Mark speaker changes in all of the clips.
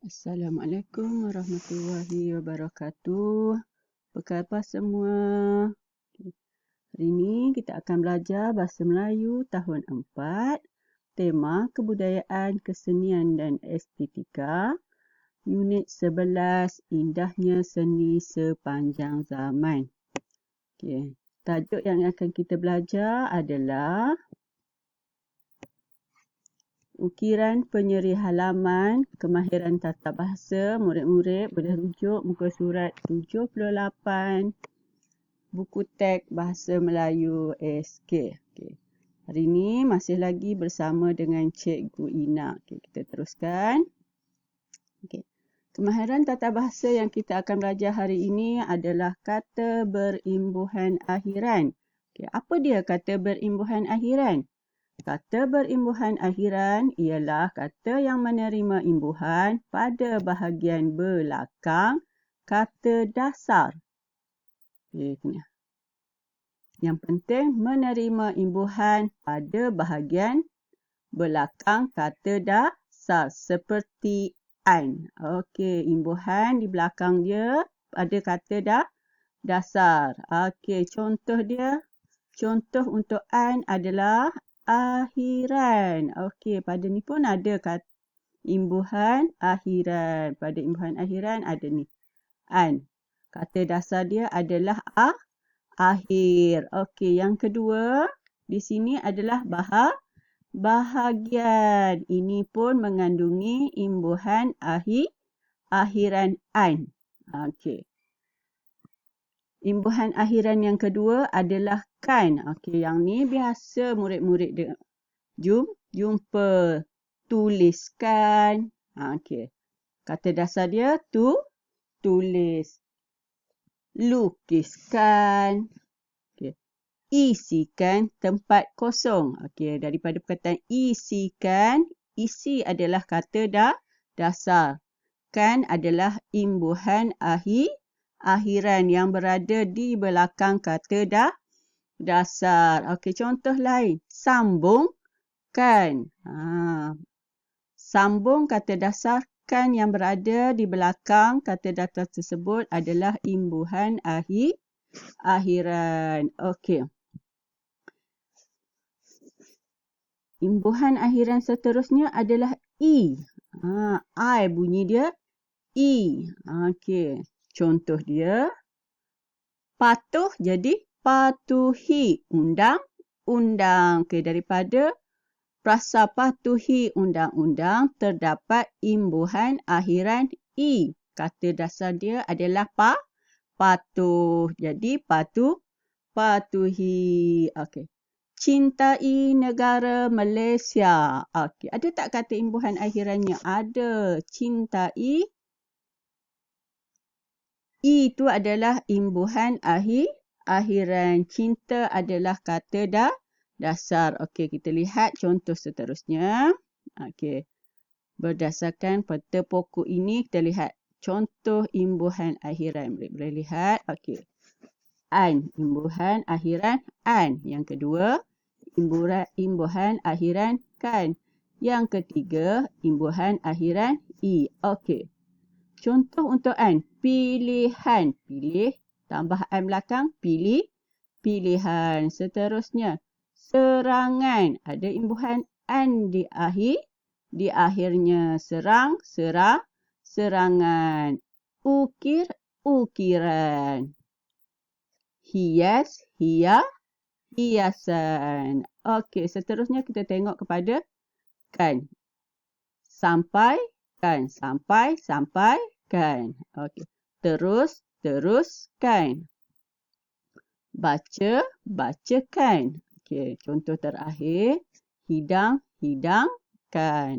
Speaker 1: Assalamualaikum warahmatullahi wabarakatuh. Apa khabar semua? Hari ini kita akan belajar Bahasa Melayu tahun 4, tema Kebudayaan, Kesenian dan Estetika, Unit 11, Indahnya Seni Sepanjang Zaman. Tajuk yang akan kita belajar adalah ukiran penyeri halaman kemahiran tata bahasa. Murid-murid boleh rujuk muka surat 78 buku teks Bahasa Melayu SK. Hari ini masih lagi bersama dengan Cikgu Ina. Kita teruskan. Kemahiran tata bahasa yang kita akan belajar hari ini adalah kata berimbuhan akhiran. Apa dia kata berimbuhan akhiran? Kata berimbuhan akhiran ialah kata yang menerima imbuhan pada bahagian belakang kata dasar. Yang penting menerima imbuhan pada bahagian belakang kata dasar seperti an. Imbuhan di belakang dia pada kata dasar. Contoh dia. Contoh untuk an adalah akhiran. Pada ni pun ada kata imbuhan akhiran. Pada imbuhan akhiran ada ni. An. Kata dasar dia adalah akhir. Yang kedua di sini adalah bahagian. Ini pun mengandungi imbuhan akhiran an. Imbuhan akhiran yang kedua adalah kan. Yang ni biasa murid-murid jumpa. Tuliskan. Kata dasar dia tulis. Lukiskan. Isikan tempat kosong. Daripada perkataan isikan, isi adalah kata dasar. Kan adalah imbuhan akhiran yang berada di belakang kata dasar. Contoh lain. Sambungkan. Sambung kata dasar kan yang berada di belakang kata dasar tersebut adalah imbuhan akhiran. Imbuhan akhiran seterusnya adalah i. I bunyi dia i. Contoh dia, patuh jadi patuhi undang-undang. Daripada frasa patuhi undang-undang terdapat imbuhan akhiran i. Kata dasar dia adalah patuh. Jadi patuhi. Cintai negara Malaysia. Ada tak kata imbuhan akhirannya? Ada. Cintai. I itu adalah imbuhan akhiran. Cinta adalah kata dasar. Kita lihat contoh seterusnya. Berdasarkan peta pokok ini, kita lihat contoh imbuhan akhiran. Boleh lihat. An. Imbuhan akhiran an. Yang kedua, imbuhan akhiran kan. Yang ketiga, imbuhan akhiran i. Contoh untuk an. Pilihan. Pilih. Tambah an belakang. Pilihan. Seterusnya. Serangan. Ada imbuhan an di akhir. Di akhirnya. Serangan. Ukiran. Hias. Hiasan. Seterusnya kita tengok kepada kan. Sampaikan. Sampaikan. Teruskan. Bacakan. Contoh terakhir. Hidangkan.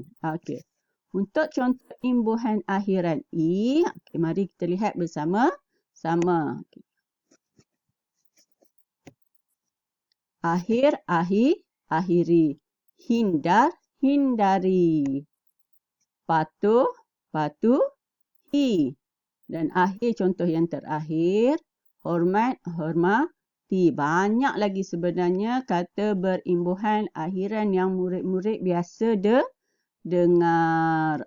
Speaker 1: Untuk contoh imbuhan akhiran i, mari kita lihat bersama-sama. Akhiri. Hindari. Patuhi. Dan akhir contoh yang terakhir. Hormati. Banyak lagi sebenarnya kata berimbuhan akhiran yang murid-murid biasa dengar.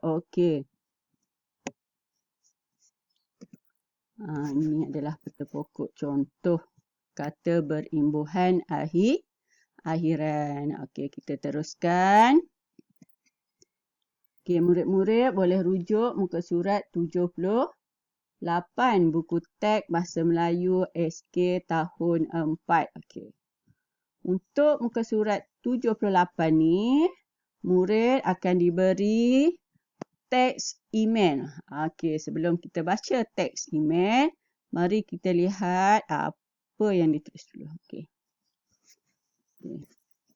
Speaker 1: Ini adalah peta pokok contoh kata berimbuhan akhiran. Okey, kita teruskan. Okey, murid-murid boleh rujuk muka surat 78 buku teks Bahasa Melayu SK tahun 4. Okey. Untuk muka surat 78 ni, murid akan diberi teks email. Okey, sebelum kita baca teks email, mari kita lihat apa yang ditulis dulu. Okey.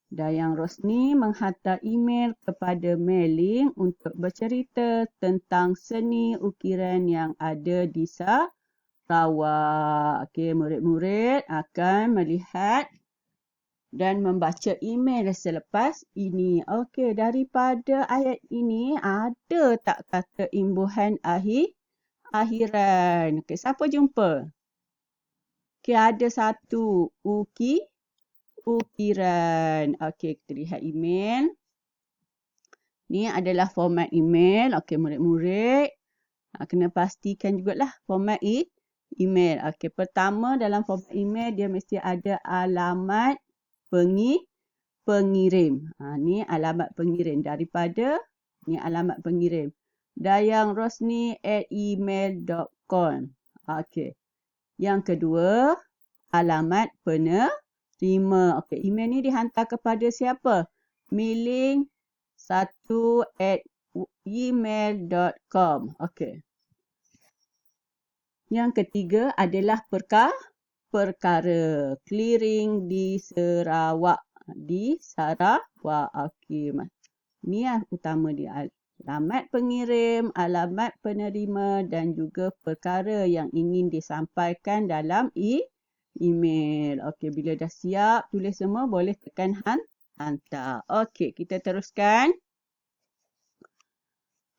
Speaker 1: Dayang Rosni menghantar email kepada Mei-Ling untuk bercerita tentang seni ukiran yang ada di Sarawak. Okey, murid-murid akan melihat dan membaca email selepas ini. Okey, daripada ayat ini ada tak kata imbuhan akhiran? Okey, siapa jumpa? Okey, ada satu ukiran. Okey, kita lihat email. Ni adalah format email. Okey, murid-murid kena pastikan jugalah format email. Okey, pertama dalam format email dia mesti ada alamat pengirim. Ni alamat pengirim daripada ni alamat pengirim. dayangrosni@email.com. Okey. Yang kedua, alamat penerima. Okey, email ni dihantar kepada siapa? Mei-Ling1@email.com. Okey. Yang ketiga adalah perkara clearing di Sarawak. Okey. Ni yang utama dia. Alamat pengirim, alamat penerima dan juga perkara yang ingin disampaikan dalam email. Okey, bila dah siap tulis semua boleh tekan hantar. Okey, kita teruskan.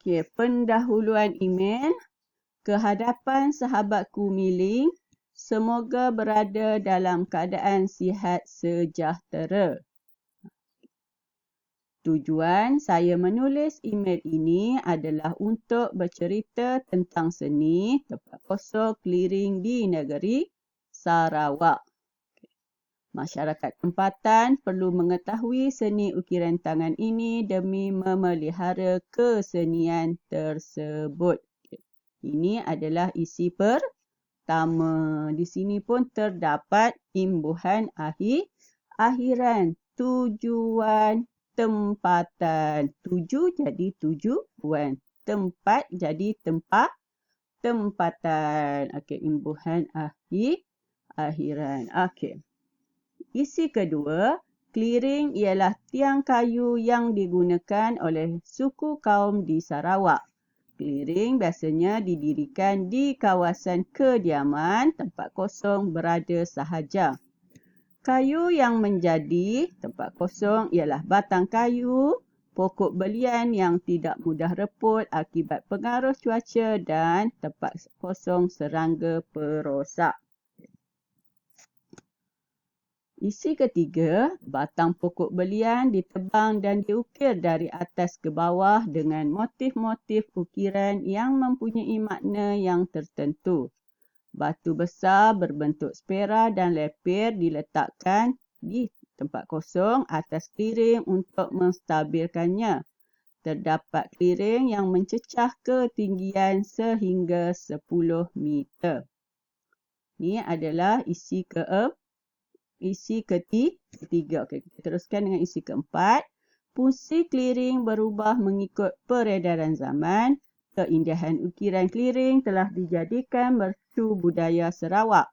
Speaker 1: Okey, pendahuluan email. Kehadapan sahabatku Mei-Ling, semoga berada dalam keadaan sihat sejahtera. Tujuan saya menulis email ini adalah untuk bercerita tentang seni tempat kosong clearing di negeri Sarawak. Masyarakat tempatan perlu mengetahui seni ukiran tangan ini demi memelihara kesenian tersebut. Ini adalah isi pertama. Di sini pun terdapat imbuhan akhiran. Tujuan tempatan. Tuju jadi tujuan. Tempat jadi tempatan. Okey, imbuhan akhiran. Okey. Isi kedua, clearing ialah tiang kayu yang digunakan oleh suku kaum di Sarawak. Clearing biasanya didirikan di kawasan kediaman, tempat kosong berada sahaja. Kayu yang menjadi tempat kosong ialah batang kayu, pokok belian yang tidak mudah reput akibat pengaruh cuaca dan tempat kosong serangga perosak. Isi ketiga, batang pokok belian ditebang dan diukir dari atas ke bawah dengan motif-motif ukiran yang mempunyai makna yang tertentu. Batu besar berbentuk spera dan lepir diletakkan di tempat kosong atas clearing untuk menstabilkannya. Terdapat clearing yang mencecah ketinggian sehingga 10 meter. Ini adalah isi ketiga. Okey, kita teruskan dengan isi keempat. Fungsi clearing berubah mengikut peredaran zaman. Keindahan ukiran clearing telah dijadikan mercu budaya Sarawak.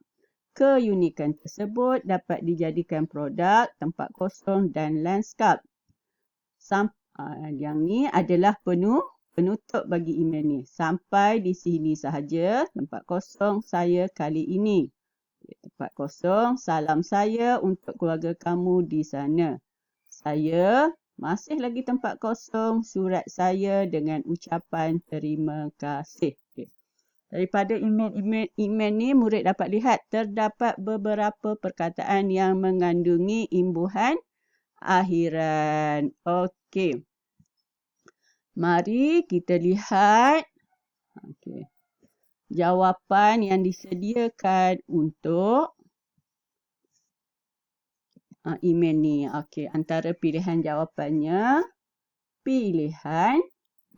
Speaker 1: Keunikan tersebut dapat dijadikan produk, tempat kosong dan lanskap. Yang ni adalah penutup bagi email ni. Sampai di sini sahaja tempat kosong saya kali ini. Tempat kosong, salam saya untuk keluarga kamu di sana. Saya masih lagi tempat kosong, surat saya dengan ucapan terima kasih. Okay. Daripada email ni murid dapat lihat terdapat beberapa perkataan yang mengandungi imbuhan akhiran. Okey. Mari kita lihat. Okey. jawapan yang disediakan untuk email ni. Okey, antara pilihan jawapannya, pilihan,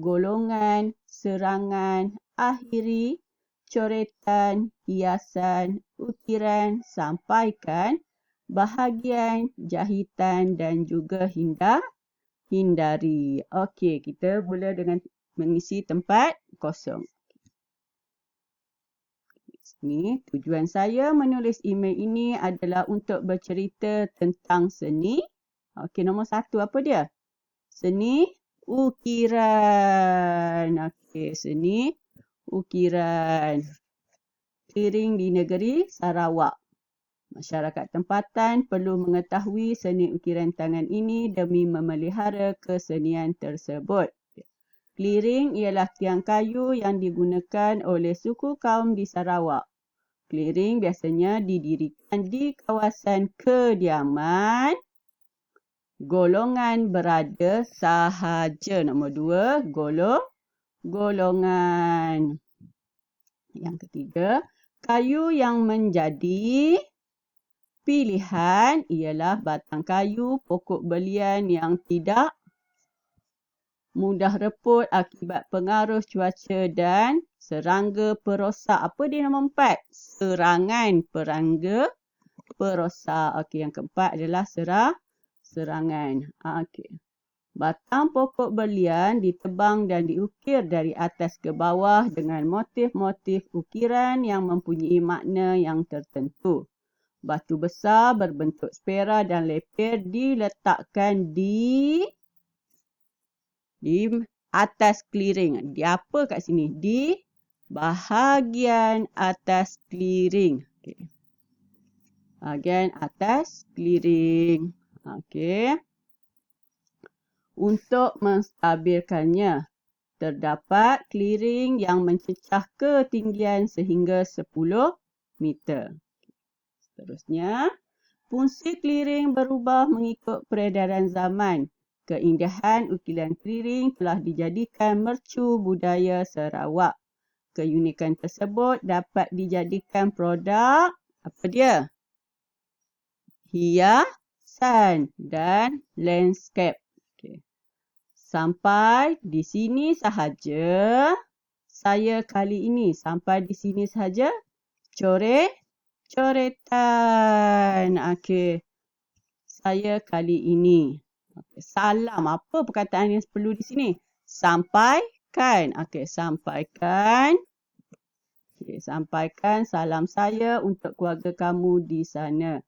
Speaker 1: golongan, serangan, akhiri, coretan, hiasan, ukiran, sampaikan, bahagian, jahitan dan juga hindari. Okey, kita mula dengan mengisi tempat kosong. Ni, tujuan saya menulis email ini adalah untuk bercerita tentang seni. Okey, nombor 1 apa dia? Seni ukiran. Okey, seni ukiran. Clearing di negeri Sarawak. Masyarakat tempatan perlu mengetahui seni ukiran tangan ini demi memelihara kesenian tersebut. Clearing ialah tiang kayu yang digunakan oleh suku kaum di Sarawak. Clearing biasanya didirikan di kawasan kediaman golongan berada sahaja. Nombor 2, golongan. Yang ketiga, kayu yang menjadi pilihan ialah batang kayu, pokok belian yang tidak mudah reput akibat pengaruh cuaca dan serangga perosak. Apa dia nombor 4? Serangan perosak. Okey, yang keempat adalah serangan. Okey. Batang pokok belian ditebang dan diukir dari atas ke bawah dengan motif-motif ukiran yang mempunyai makna yang tertentu. Batu besar berbentuk spera dan lepir diletakkan di atas clearing. Di apa kat sini? Di bahagian atas clearing. Okay. Bahagian atas clearing. Okey. Untuk menstabilkannya, terdapat clearing yang mencecah ketinggian sehingga 10 meter. Seterusnya, fungsi clearing berubah mengikut peredaran zaman. Keindahan ukiran clearing telah dijadikan mercu budaya Sarawak. Keunikan tersebut dapat dijadikan produk, apa dia? Hiasan dan landscape. Okay. Sampai di sini sahaja saya kali ini. Sampai di sini sahaja coretan. Okey. Saya kali ini. Okay. Salam. Apa perkataan yang perlu di sini? Sampaikan. Okey, sampaikan. Okay, sampaikan salam saya untuk keluarga kamu di sana.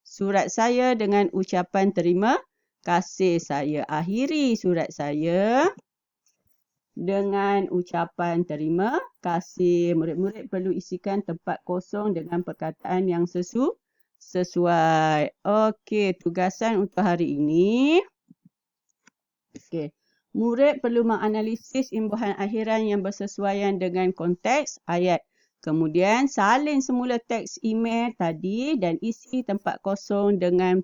Speaker 1: Surat saya dengan ucapan terima kasih. Saya akhiri surat saya dengan ucapan terima kasih. Murid-murid perlu isikan tempat kosong dengan perkataan yang sesuai. Okey, tugasan untuk hari ini. Okey. Murid perlu menganalisis imbuhan akhiran yang bersesuaian dengan konteks ayat. Kemudian salin semula teks email tadi dan isi tempat kosong dengan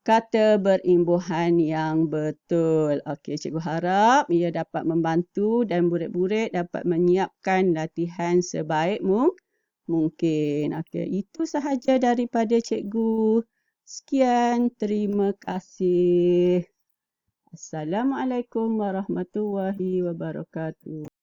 Speaker 1: kata berimbuhan yang betul. Okey, cikgu harap ia dapat membantu dan murid-murid dapat menyiapkan latihan sebaik mungkin. Okey, itu sahaja daripada cikgu. Sekian, terima kasih. Assalamualaikum warahmatullahi wabarakatuh.